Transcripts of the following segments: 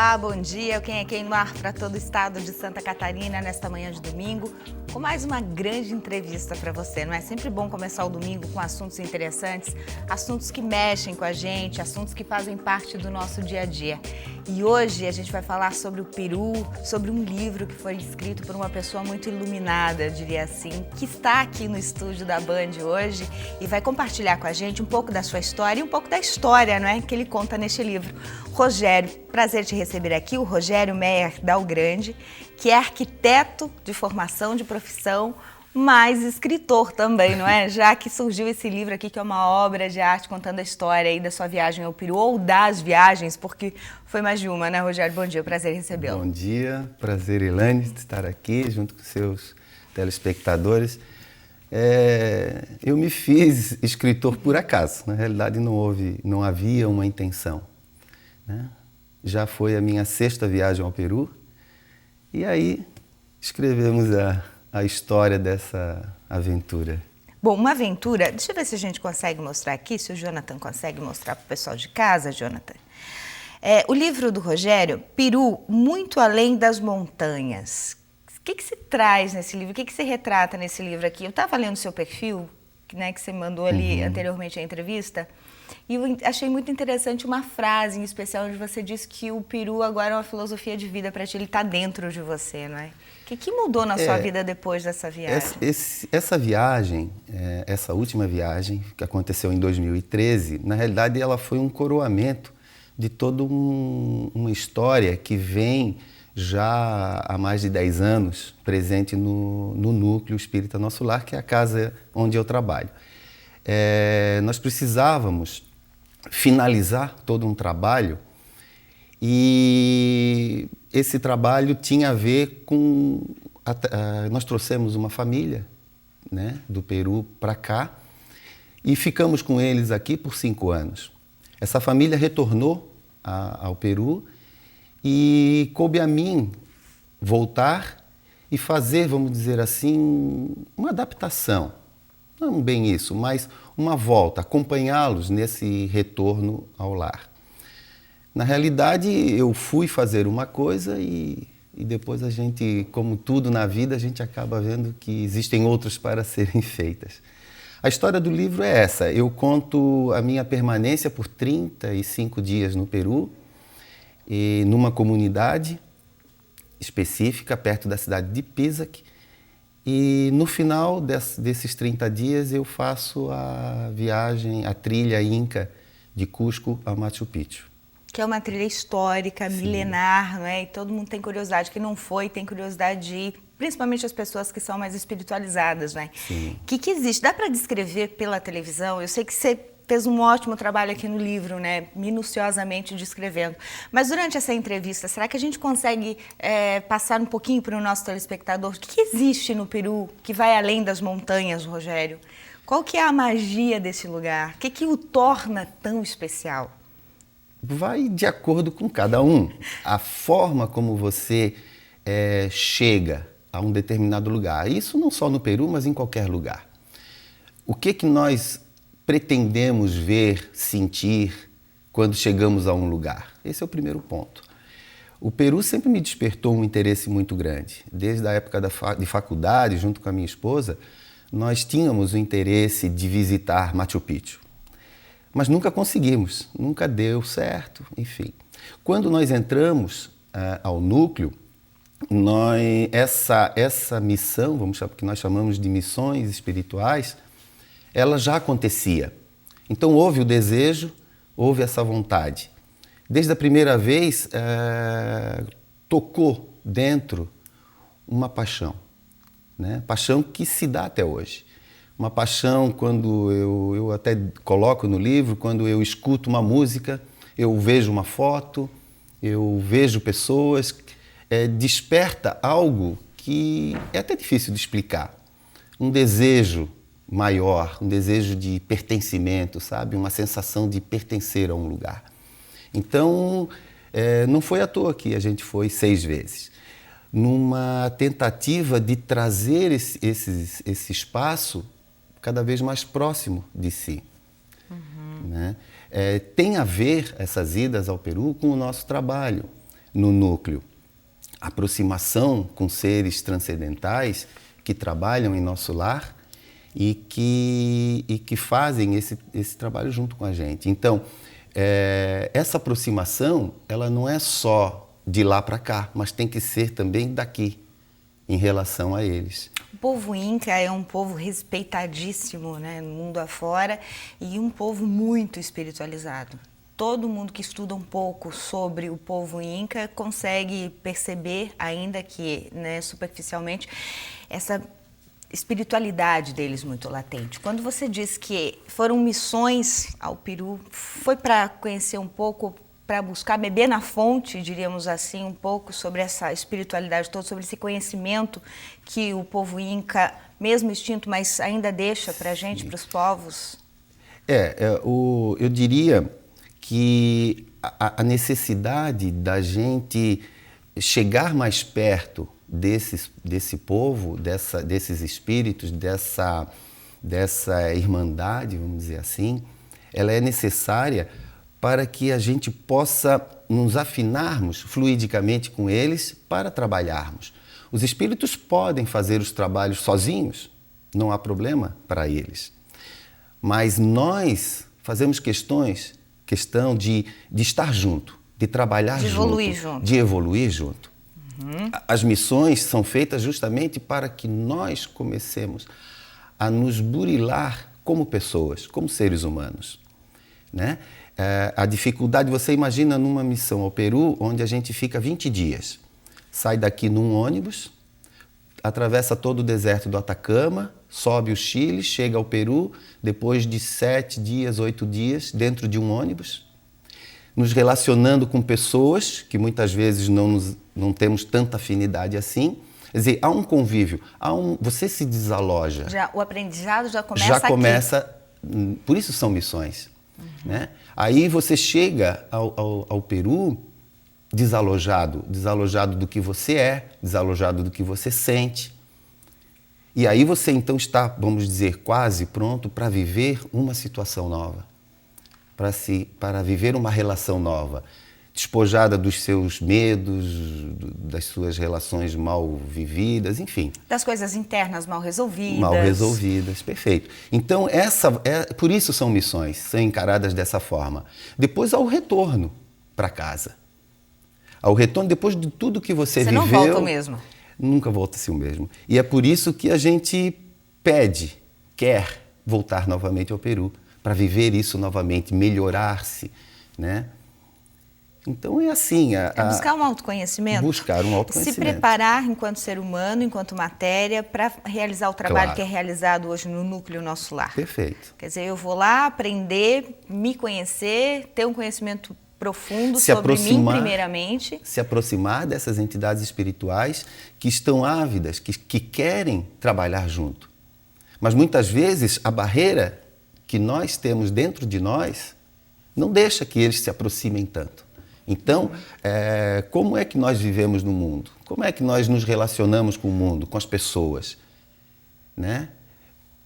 Olá, bom dia. Quem é quem no ar para todo o estado de Santa Catarina nesta manhã de domingo, com mais uma grande entrevista para você. Não é sempre bom começar o domingo com assuntos interessantes, assuntos que mexem com a gente, assuntos que fazem parte do nosso dia a dia. E hoje a gente vai falar sobre o Peru, sobre um livro que foi escrito por uma pessoa muito iluminada, eu diria assim, que está aqui no estúdio da Band hoje e vai compartilhar com a gente um pouco da sua história e um pouco da história, não é, que ele conta neste livro. Rogério, prazer te receber aqui, o Rogério Meyer Dalgrande, que é arquiteto de formação, de profissão, mas escritor também, não é? Já que surgiu esse livro aqui, que é uma obra de arte contando a história aí da sua viagem ao Peru, ou das viagens, porque foi mais de uma, né, Rogério? Bom dia, prazer em recebê-lo. Bom dia, prazer, Elaine, de estar aqui junto com seus telespectadores. Eu me fiz escritor por acaso, na realidade não havia uma intenção, né? Já foi a minha 6ª viagem ao Peru e aí escrevemos a história dessa aventura. Bom, uma aventura, deixa eu ver se a gente consegue mostrar aqui, se o Jonathan consegue mostrar para o pessoal de casa, Jonathan. O livro do Rogério, Peru, muito além das montanhas. O que se traz nesse livro? O que se retrata nesse livro aqui? Eu estava lendo o seu perfil, né, que você mandou ali anteriormente a entrevista, e eu achei muito interessante uma frase em especial onde você disse que o Peru agora é uma filosofia de vida para ti, ele está dentro de você, não é? O que mudou na sua vida depois dessa viagem? Essa viagem, essa última viagem, que aconteceu em 2013, na realidade ela foi um coroamento de toda uma história que vem já há mais de 10 anos presente no Núcleo Espírita Nosso Lar, que é a casa onde eu trabalho. Nós precisávamos finalizar todo um trabalho e esse trabalho tinha a ver com... Nós trouxemos uma família, né, do Peru para cá e ficamos com eles aqui por 5 anos. Essa família retornou ao Peru e coube a mim voltar e fazer, vamos dizer assim, uma adaptação. Não bem isso, mas uma volta, acompanhá-los nesse retorno ao lar. Na realidade, eu fui fazer uma coisa e depois a gente, como tudo na vida, a gente acaba vendo que existem outras para serem feitas. A história do livro é essa. Eu conto a minha permanência por 35 dias no Peru, e numa comunidade específica, perto da cidade de Pisac. E no final desses 30 dias eu faço a viagem, a trilha Inca de Cusco a Machu Picchu. Que é uma trilha histórica, milenar, não é? E todo mundo tem curiosidade. Quem não foi tem curiosidade de ir, principalmente as pessoas que são mais espiritualizadas, né? Sim. O que existe? Dá para descrever pela televisão? Eu sei que você fez um ótimo trabalho aqui no livro, né? Minuciosamente descrevendo. Mas durante essa entrevista, será que a gente consegue passar um pouquinho para o nosso telespectador? O que existe no Peru que vai além das montanhas, Rogério? Qual que é a magia desse lugar? O que o torna tão especial? Vai de acordo com cada um. A forma como você chega a um determinado lugar. Isso não só no Peru, mas em qualquer lugar. O que nós pretendemos ver, sentir quando chegamos a um lugar? Esse é o primeiro ponto. O Peru sempre me despertou um interesse muito grande. Desde a época de faculdade, junto com a minha esposa, nós tínhamos o interesse de visitar Machu Picchu. Mas nunca conseguimos, nunca deu certo, enfim. Quando nós entramos ao núcleo, essa missão, que nós chamamos de missões espirituais, ela já acontecia. Então houve o desejo, houve essa vontade. Desde a primeira vez, tocou dentro uma paixão, né? Paixão que se dá até hoje. Uma paixão, quando eu até coloco no livro, quando eu escuto uma música, eu vejo uma foto, eu vejo pessoas, desperta algo que é até difícil de explicar. Um desejo maior, um desejo de pertencimento, sabe? Uma sensação de pertencer a um lugar. Então, não foi à toa que a gente foi 6 vezes. Numa tentativa de trazer esse espaço cada vez mais próximo de si. Né? Tem a ver, essas idas ao Peru, com o nosso trabalho. no núcleo aproximação com seres transcendentais que trabalham em nosso lar e que fazem esse trabalho junto com a gente. Então, essa aproximação, ela não é só de lá para cá, mas tem que ser também daqui, em relação a eles. O povo Inca é um povo respeitadíssimo, né, no mundo afora, e um povo muito espiritualizado. Todo mundo que estuda um pouco sobre o povo Inca consegue perceber, ainda que, né, superficialmente, essa espiritualidade deles muito latente. Quando você diz que foram missões ao Peru, foi para conhecer um pouco, para buscar beber na fonte, diríamos assim, um pouco sobre essa espiritualidade toda, sobre esse conhecimento que o povo Inca, mesmo extinto, mas ainda deixa para a gente, para os povos? Eu diria que a necessidade da gente chegar mais perto desse povo, desses espíritos, dessa irmandade, vamos dizer assim, ela é necessária para que a gente possa nos afinarmos fluidicamente com eles para trabalharmos. Os espíritos podem fazer os trabalhos sozinhos, não há problema para eles. Mas nós fazemos questão de estar junto, de trabalhar junto, de evoluir junto. Uhum. As missões são feitas justamente para que nós comecemos a nos burilar como pessoas, como seres humanos, né? A dificuldade, você imagina numa missão ao Peru, onde a gente fica 20 dias. Sai daqui num ônibus, atravessa todo o deserto do Atacama, sobe o Chile, chega ao Peru, depois de 7 dias, 8 dias, dentro de um ônibus, nos relacionando com pessoas que muitas vezes não temos tanta afinidade assim. Quer dizer, há um convívio, você se desaloja. O aprendizado já começa aqui. Por isso são missões. Uhum. Né? Aí você chega ao Peru desalojado do que você é, desalojado do que você sente. E aí você então está, vamos dizer, quase pronto para viver uma situação nova, para viver uma relação nova, despojada dos seus medos, das suas relações mal vividas, enfim. Das coisas internas mal resolvidas. Mal resolvidas, perfeito. Então, por isso são missões, são encaradas dessa forma. Depois, ao retorno para casa. Ao retorno, depois de tudo que você viveu... Você não volta o mesmo. Nunca volta-se o mesmo. E é por isso que a gente quer voltar novamente ao Peru, para viver isso novamente, melhorar-se, né? Então é assim... buscar um autoconhecimento. Buscar um autoconhecimento. Se preparar enquanto ser humano, enquanto matéria, para realizar o trabalho que é realizado hoje no núcleo Nosso Lar. Perfeito. Quer dizer, eu vou lá aprender, me conhecer, ter um conhecimento profundo sobre mim primeiramente. Se aproximar dessas entidades espirituais que estão ávidas, que querem trabalhar junto. Mas muitas vezes a barreira que nós temos dentro de nós não deixa que eles se aproximem tanto. Então, como é que nós vivemos no mundo? Como é que nós nos relacionamos com o mundo, com as pessoas? Né?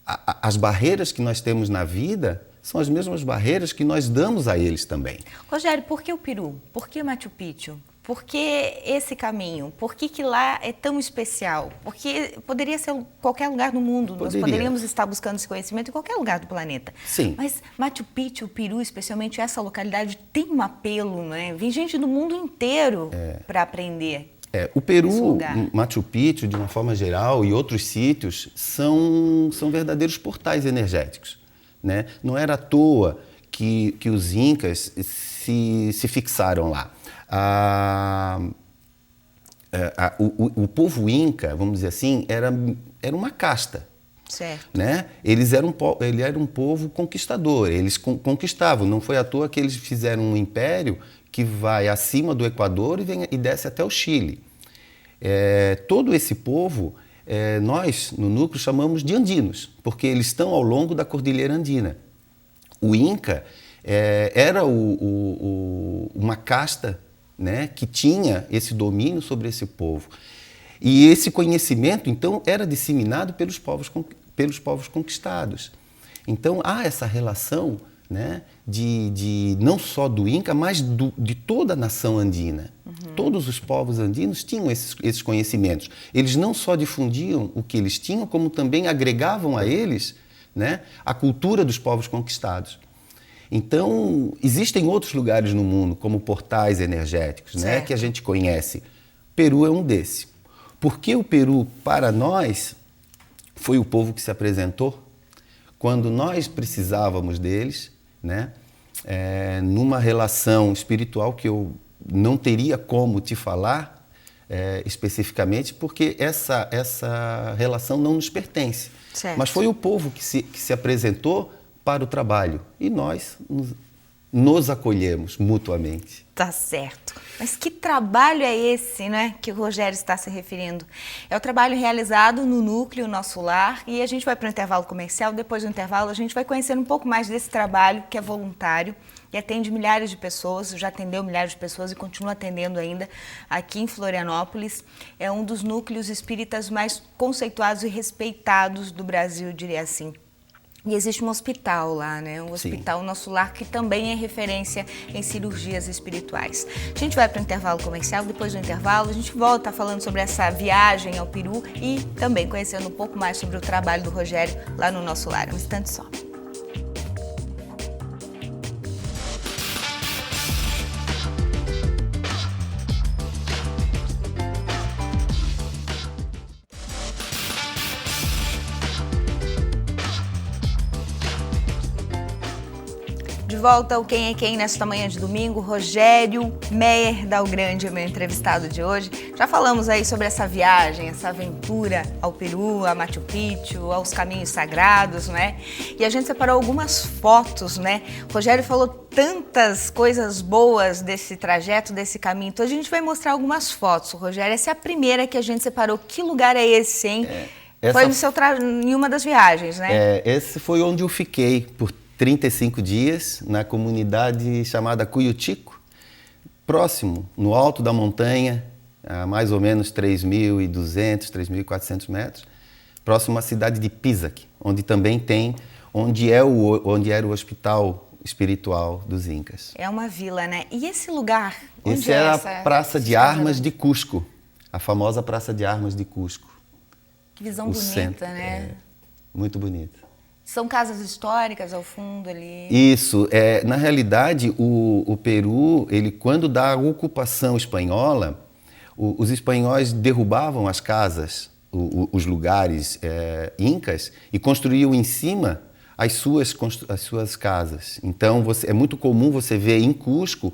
As barreiras que nós temos na vida são as mesmas barreiras que nós damos a eles também. Rogério, por que o Peru? Por que Machu Picchu? Por que esse caminho? Por que lá é tão especial? Porque poderia ser qualquer lugar do mundo. Nós poderíamos estar buscando esse conhecimento em qualquer lugar do planeta. Sim. Mas Machu Picchu, o Peru, especialmente essa localidade, tem um apelo, né? Vem gente do mundo inteiro para aprender. O Peru, Machu Picchu, de uma forma geral, e outros sítios, são verdadeiros portais energéticos, né? Não era à toa que os incas se fixaram lá. O povo inca, vamos dizer assim, era uma casta. Certo. Né? Ele era um povo conquistador, eles conquistavam. Não foi à toa que eles fizeram um império que vai acima do Equador e desce até o Chile. Todo esse povo, nós, no núcleo, chamamos de andinos, porque eles estão ao longo da Cordilheira Andina. O Inca era uma casta, né, que tinha esse domínio sobre esse povo. E esse conhecimento, então, era disseminado pelos povos conquistados. Então, há essa relação, né, não só do Inca, mas de toda a nação andina. Todos os povos andinos tinham esses conhecimentos. Eles não só difundiam o que eles tinham, como também agregavam a eles, né, a cultura dos povos conquistados. Então, existem outros lugares no mundo, como portais energéticos, né, que a gente conhece. Peru é um desses. Porque o Peru, para nós, foi o povo que se apresentou quando nós precisávamos deles, né, numa relação espiritual que eu não teria como te falar especificamente, porque essa relação não nos pertence. Certo. Mas foi o povo que se apresentou para o trabalho e nós nos acolhemos mutuamente. Tá certo. Mas que trabalho é esse, né, que o Rogério está se referindo? É o trabalho realizado no Núcleo Nosso Lar, e a gente vai para o intervalo comercial. Depois do intervalo a gente vai conhecer um pouco mais desse trabalho, que é voluntário e atende milhares de pessoas, já atendeu milhares de pessoas e continua atendendo ainda aqui em Florianópolis. É um dos núcleos espíritas mais conceituados e respeitados do Brasil, eu diria assim. E existe um hospital lá, né? Um hospital Nosso Lar, que também é referência em cirurgias espirituais. A gente vai para o intervalo comercial. Depois do intervalo a gente volta falando sobre essa viagem ao Peru e também conhecendo um pouco mais sobre o trabalho do Rogério lá no Nosso Lar. Um instante só. De volta ao Quem é Quem nesta manhã de domingo. Rogério Meyer Dalgrande é meu entrevistado de hoje. Já falamos aí sobre essa viagem, essa aventura ao Peru, a Machu Picchu, aos caminhos sagrados, né? E a gente separou algumas fotos, né? O Rogério falou tantas coisas boas desse trajeto, desse caminho. Então a gente vai mostrar algumas fotos. Rogério, essa é a primeira que a gente separou. Que lugar é esse, hein? Foi em uma das viagens, né? Esse foi onde eu fiquei por 35 dias, na comunidade chamada Cuyutico, próximo, no alto da montanha, a mais ou menos 3.200, 3.400 metros, próximo à cidade de Pisac, onde também tem, onde era o hospital espiritual dos Incas. É uma vila, né? E esse lugar? Esse é a Praça de Armas de Cusco, a famosa Praça de Armas de Cusco. Que visão bonita, centro, né? Muito bonita. São casas históricas ao fundo ali? Isso. Na realidade, o Peru, quando da ocupação espanhola, os espanhóis derrubavam as casas, os lugares incas, e construíam em cima as suas casas. Então, é muito comum você ver em Cusco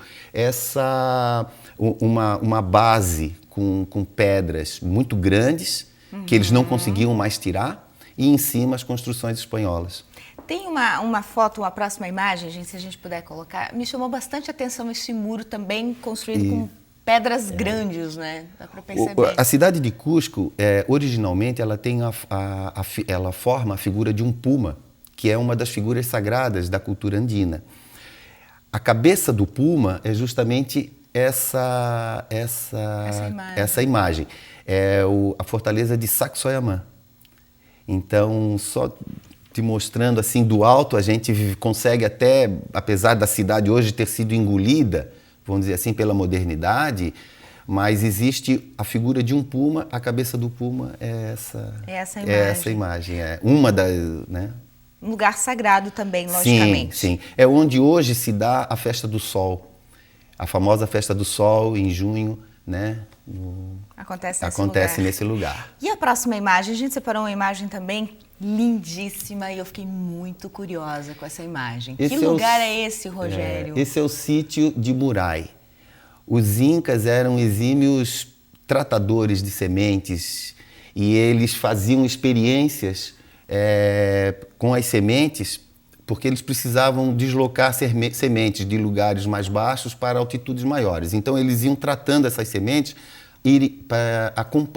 uma base com pedras muito grandes, que eles não conseguiam mais tirar, e em cima as construções espanholas. Tem uma foto, uma próxima imagem, gente, se a gente puder colocar. Me chamou bastante atenção esse muro também construído com pedras grandes, né? Dá para perceber. A cidade de Cusco, originalmente, ela tem ela forma a figura de um puma, que é uma das figuras sagradas da cultura andina. A cabeça do puma é justamente essa imagem. É a fortaleza de Sacsayhuamán. Então, só te mostrando assim do alto, a gente consegue até, apesar da cidade hoje ter sido engolida, vamos dizer assim, pela modernidade, mas existe a figura de um puma, a cabeça do puma é essa imagem. É uma das, né? Um lugar sagrado também, logicamente. Sim. É onde hoje se dá a Festa do Sol, a famosa Festa do Sol em junho, né? Acontece nesse lugar. E a próxima imagem? A gente separou uma imagem também lindíssima e eu fiquei muito curiosa com essa imagem. Que lugar é esse, Rogério? Esse é o sítio de Murai. Os incas eram exímios tratadores de sementes e eles faziam experiências com as sementes porque eles precisavam deslocar sementes de lugares mais baixos para altitudes maiores. Então eles iam tratando essas sementes para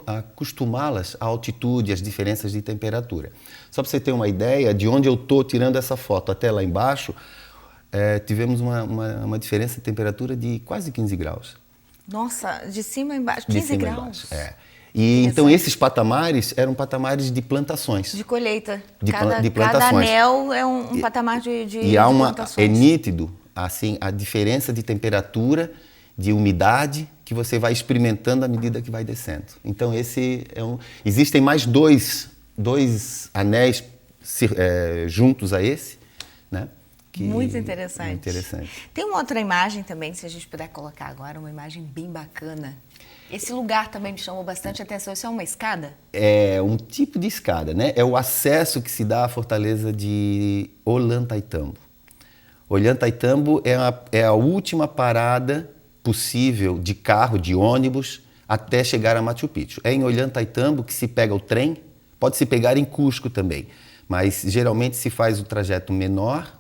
acostumá-las à altitude, às diferenças de temperatura. Só para você ter uma ideia, de onde eu estou tirando essa foto até lá embaixo, tivemos uma diferença de temperatura de quase 15 graus. Nossa, de cima a embaixo, 15 graus? E então esses patamares eram patamares de plantações. De colheita. De plantações. Cada anel é um patamar de plantações. É nítido assim, a diferença de temperatura, de umidade, que você vai experimentando à medida que vai descendo. Então existem mais dois anéis juntos a esse, né? Muito interessante. É interessante. Tem uma outra imagem também, se a gente puder colocar agora, uma imagem bem bacana. Esse lugar também me chamou bastante atenção. Isso é uma escada? É um tipo de escada, né? É o acesso que se dá à fortaleza de Ollantaytambo. Ollantaytambo é a última parada possível de carro, de ônibus, até chegar a Machu Picchu. É em Ollantaytambo que se pega o trem, pode se pegar em Cusco também, mas geralmente se faz o trajeto menor,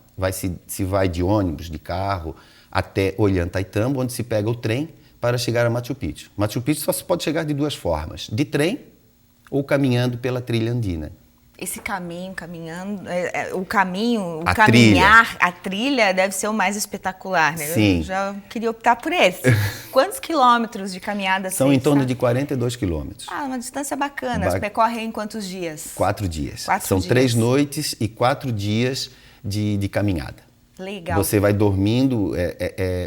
se vai de ônibus, de carro, até Ollantaytambo, onde se pega o trem para chegar a Machu Picchu. Machu Picchu só se pode chegar de duas formas, de trem ou caminhando pela trilha andina. Esse caminho, caminhando, a trilha deve ser o mais espetacular, né? Sim. Eu já queria optar por esse. Quantos quilômetros de caminhada são? Em torno de 42 quilômetros. Uma distância bacana. Você percorre em quantos dias? 4 dias. São 3 noites e 4 dias de caminhada. Legal. Você vai dormindo.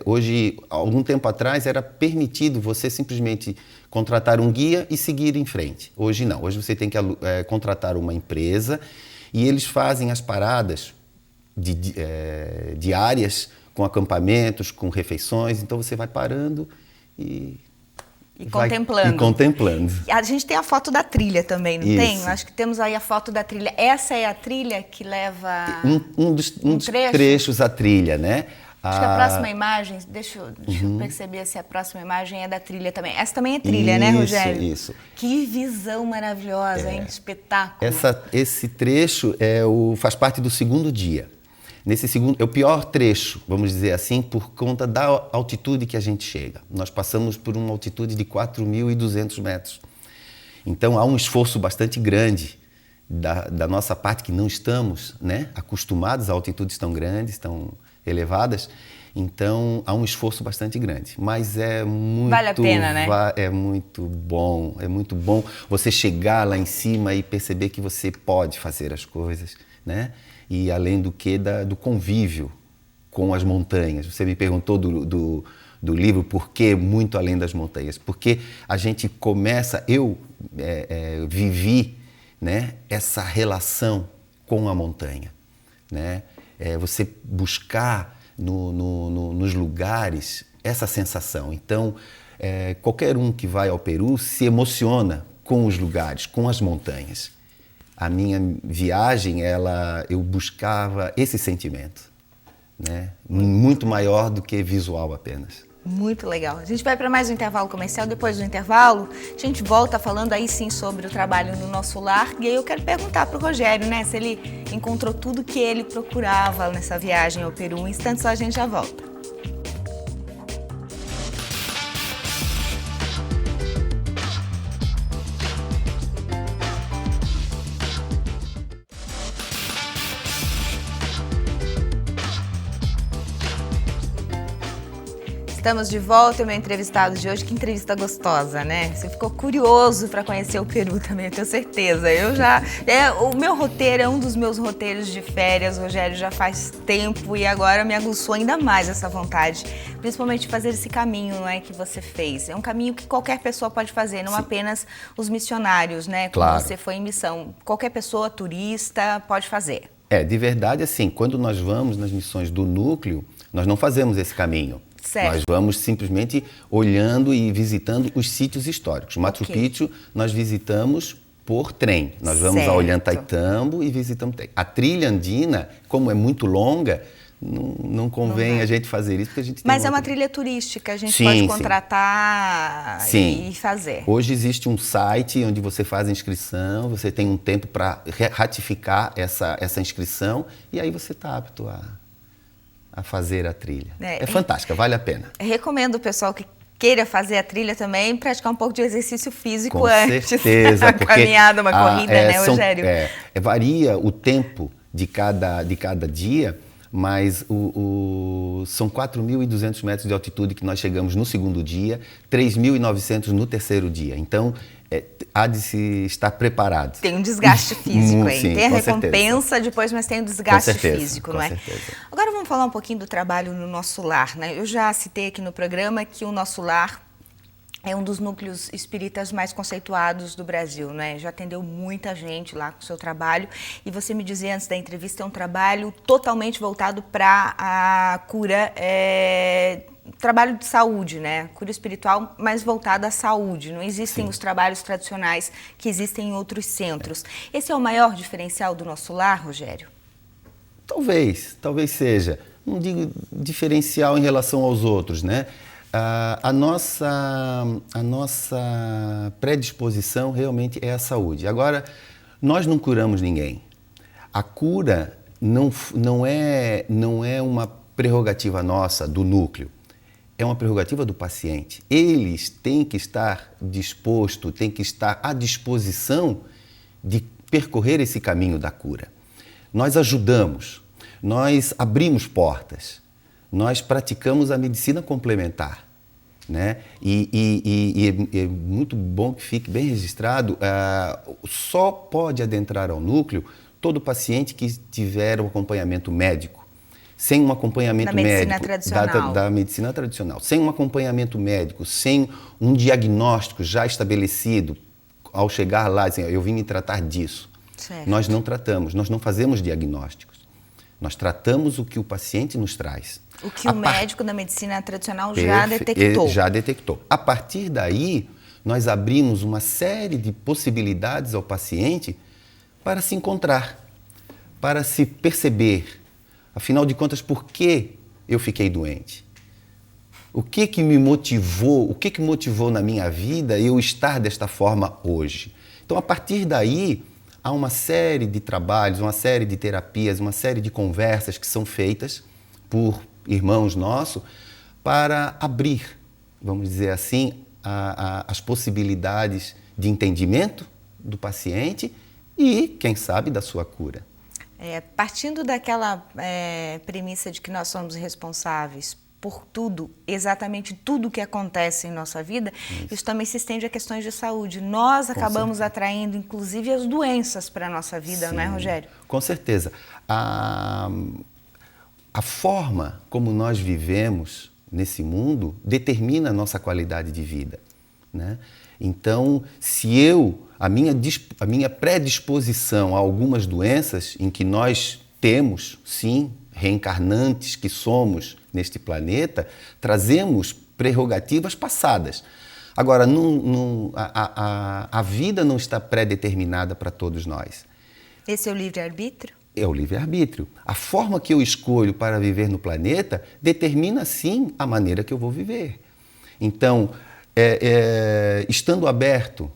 Hoje, algum tempo atrás, era permitido você simplesmente contratar um guia e seguir em frente. Hoje não. Hoje você tem que contratar uma empresa e eles fazem as paradas diárias com acampamentos, com refeições. Então você vai parando e contemplando. A gente tem a foto da trilha também, não tem? Acho que temos aí a foto da trilha. Essa é a trilha que leva um dos trechos à trilha, né? Acho que a próxima imagem, deixa eu perceber se a próxima imagem é da trilha também. Essa também é trilha, né, Rogério? Isso. Que visão maravilhosa, hein? Espetáculo. Esse trecho faz parte do segundo dia. Nesse segundo, é o pior trecho, vamos dizer assim, por conta da altitude que a gente chega. Nós passamos por uma altitude de 4.200 metros. Então há um esforço bastante grande da nossa parte, que não estamos, né, acostumados a altitudes tão grandes, tão elevadas. Então há um esforço bastante grande. Mas é muito... Vale a pena, né? É muito bom você chegar lá em cima e perceber que você pode fazer as coisas, né? E além do que do convívio com as montanhas. Você me perguntou do livro Por que Muito Além das Montanhas? Porque a gente começa, eu vivi, né, essa relação com a montanha, né? Você buscar nos lugares essa sensação. Então, qualquer um que vai ao Peru se emociona com os lugares, com as montanhas. A minha viagem, eu buscava esse sentimento, né? Muito maior do que visual apenas. Muito legal. A gente vai para mais um intervalo comercial. Depois do intervalo, a gente volta falando aí sim sobre o trabalho no nosso lar. E aí eu quero perguntar para o Rogério, né, se ele encontrou tudo que ele procurava nessa viagem ao Peru. Um instante só, a gente já volta. Estamos de volta e o meu entrevistado de hoje, que entrevista gostosa, né? Você ficou curioso para conhecer o Peru também, eu tenho certeza. O meu roteiro é um dos meus roteiros de férias, Rogério, já faz tempo e agora me aguçou ainda mais essa vontade, principalmente fazer esse caminho, não é, que você fez. É um caminho que qualquer pessoa pode fazer, não apenas os missionários, né? Como claro. Você foi em missão. Qualquer pessoa, turista, pode fazer. De verdade, assim, quando nós vamos nas missões do núcleo, nós não fazemos esse caminho. Certo. Nós vamos simplesmente olhando e visitando os sítios históricos. Machu Picchu nós visitamos por trem. Nós vamos a Ollantaytambo e visitamos trem. A trilha andina, como é muito longa, não convém a gente fazer isso, porque a gente tem Mas é uma trilha turística, a gente pode contratar e fazer. Hoje existe um site onde você faz a inscrição, você tem um tempo para ratificar essa inscrição e aí você está apto a fazer a trilha. É fantástica, vale a pena. Recomendo o pessoal que queira fazer a trilha também, praticar um pouco de exercício físico com antes. Certeza, uma caminhada, uma corrida, né, Rogério? Varia o tempo de cada dia, mas são 4.200 metros de altitude que nós chegamos no segundo dia, 3.900 no terceiro dia. Então, há de se estar preparado. Tem um desgaste físico, hein? Sim, tem a com recompensa certeza. depois, mas tem o desgaste físico, com não é? certeza. Agora vamos falar um pouquinho do trabalho no Nosso Lar, né? Eu já citei aqui no programa que o Nosso Lar é um dos núcleos espíritas mais conceituados do Brasil, né? Já atendeu muita gente lá com o seu trabalho. E você me dizia antes da entrevista, é um trabalho totalmente voltado para a cura, trabalho de saúde, né? Cura espiritual, mas voltada à saúde. Não existem os trabalhos tradicionais que existem em outros centros. Esse é o maior diferencial do Nosso Lar, Rogério? Talvez seja. Não digo diferencial em relação aos outros, né? A nossa predisposição realmente é a saúde. Agora, nós não curamos ninguém. A cura não é uma prerrogativa nossa, do núcleo. É uma prerrogativa do paciente. Eles têm que estar dispostos, têm que estar à disposição de percorrer esse caminho da cura. Nós ajudamos, nós abrimos portas. Nós praticamos a medicina complementar, né? E é muito bom que fique bem registrado, só pode adentrar ao núcleo todo paciente que tiver um acompanhamento médico. Sem um acompanhamento médico da medicina tradicional, sem um acompanhamento médico, sem um diagnóstico já estabelecido, ao chegar lá, assim, eu vim me tratar disso. Certo. Nós não tratamos, nós não fazemos diagnósticos. Nós tratamos o que o paciente nos traz. O que o médico da medicina tradicional já detectou. Já detectou. A partir daí, nós abrimos uma série de possibilidades ao paciente para se encontrar, para se perceber. Afinal de contas, por que eu fiquei doente? O que me motivou, o que motivou na minha vida eu estar desta forma hoje? Então, a partir daí, há uma série de trabalhos, uma série de terapias, uma série de conversas que são feitas por irmãos nossos para abrir, vamos dizer assim, as possibilidades de entendimento do paciente e, quem sabe, da sua cura. Partindo daquela premissa de que nós somos responsáveis por tudo, exatamente tudo que acontece em nossa vida, isso também se estende a questões de saúde. Nós acabamos atraindo, inclusive, as doenças para a nossa vida, Sim, não é, Rogério? Com certeza. A forma como nós vivemos nesse mundo determina a nossa qualidade de vida, né? Então, se a minha predisposição a algumas doenças em que nós temos, sim, reencarnantes que somos neste planeta, trazemos prerrogativas passadas. Agora, a vida não está pré-determinada para todos nós. Esse é o livre-arbítrio? É o livre-arbítrio. A forma que eu escolho para viver no planeta determina, sim, a maneira que eu vou viver. Então, estando aberto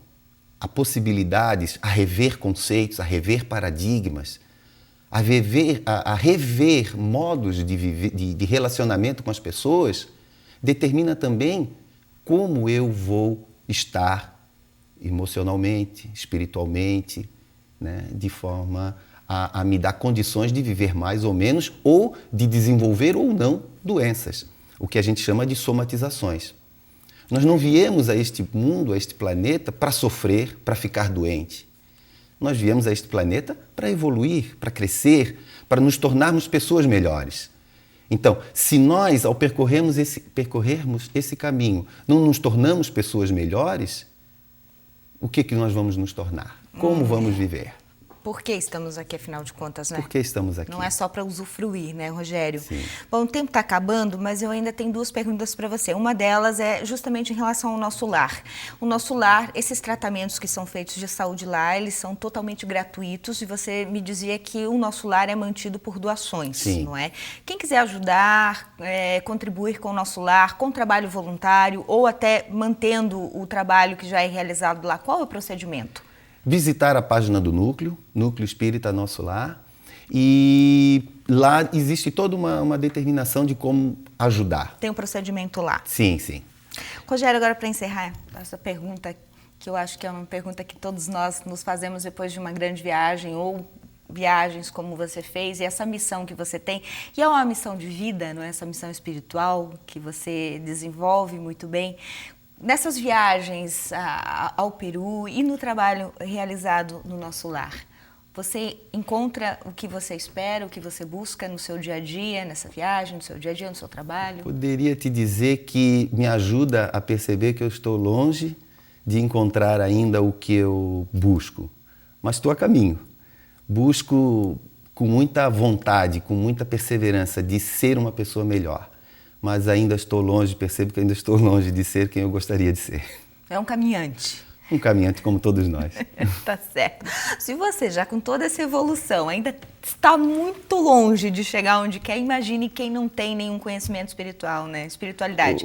a possibilidades, a rever conceitos, a rever paradigmas, a rever modos de viver, de relacionamento com as pessoas, determina também como eu vou estar emocionalmente, espiritualmente, né, de forma a me dar condições de viver mais ou menos, ou de desenvolver ou não doenças, o que a gente chama de somatizações. Nós não viemos a este mundo, a este planeta, para sofrer, para ficar doente. Nós viemos a este planeta para evoluir, para crescer, para nos tornarmos pessoas melhores. Então, se nós, ao percorrermos esse caminho, não nos tornamos pessoas melhores, o que nós vamos nos tornar? Como vamos viver? Por que estamos aqui, afinal de contas, né? Por que estamos aqui? Não é só para usufruir, né, Rogério? Sim. Bom, o tempo está acabando, mas eu ainda tenho duas perguntas para você. Uma delas é justamente em relação ao Nosso Lar. O Nosso Lar, esses tratamentos que são feitos de saúde lá, eles são totalmente gratuitos e você me dizia que o Nosso Lar é mantido por doações, Sim. não é? Quem quiser ajudar, contribuir com o Nosso Lar, com trabalho voluntário ou até mantendo o trabalho que já é realizado lá, qual é o procedimento? Visitar a página do Núcleo Espírita Nosso Lar, e lá existe toda uma determinação de como ajudar. Tem um procedimento lá? Sim, sim. Rogério, agora para encerrar essa pergunta, que eu acho que é uma pergunta que todos nós nos fazemos depois de uma grande viagem ou viagens como você fez, e essa missão que você tem, e é uma missão de vida, não é? Essa missão espiritual que você desenvolve muito bem. Nessas viagens ao Peru e no trabalho realizado no nosso lar, você encontra o que você espera, o que você busca no seu dia a dia, nessa viagem, no seu dia a dia, no seu trabalho? Poderia te dizer que me ajuda a perceber que eu estou longe de encontrar ainda o que eu busco, mas estou a caminho. Busco com muita vontade, com muita perseverança de ser uma pessoa melhor, mas ainda estou longe, percebo que ainda estou longe de ser quem eu gostaria de ser. É um caminhante. Um caminhante como todos nós. Tá certo. Se você já com toda essa evolução ainda está muito longe de chegar onde quer, imagine quem não tem nenhum conhecimento espiritual, né? Espiritualidade.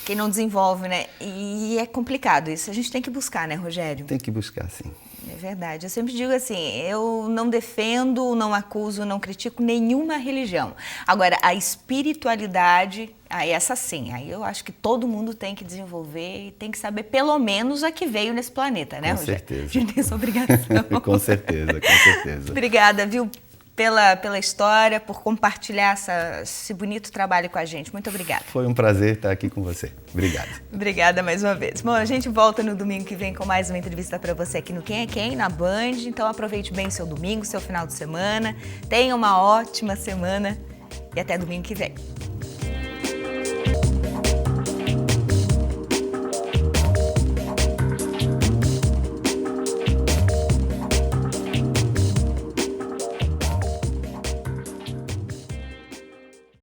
Quem não desenvolve, né? E é complicado isso. A gente tem que buscar, né, Rogério? Tem que buscar, sim. É verdade. Eu sempre digo assim, eu não defendo, não acuso, não critico nenhuma religião. Agora, a espiritualidade, aí essa sim, aí eu acho que todo mundo tem que desenvolver e tem que saber pelo menos a que veio nesse planeta, né, Rogério? Com certeza. A gente tem essa obrigação. Com certeza, com certeza. Obrigada, viu, pela história, por compartilhar esse bonito trabalho com a gente. Muito obrigada. Foi um prazer estar aqui com você. Obrigado. Obrigada mais uma vez. Bom, a gente volta no domingo que vem com mais uma entrevista para você aqui no Quem é Quem, na Band. Então aproveite bem seu domingo, seu final de semana. Tenha uma ótima semana e até domingo que vem.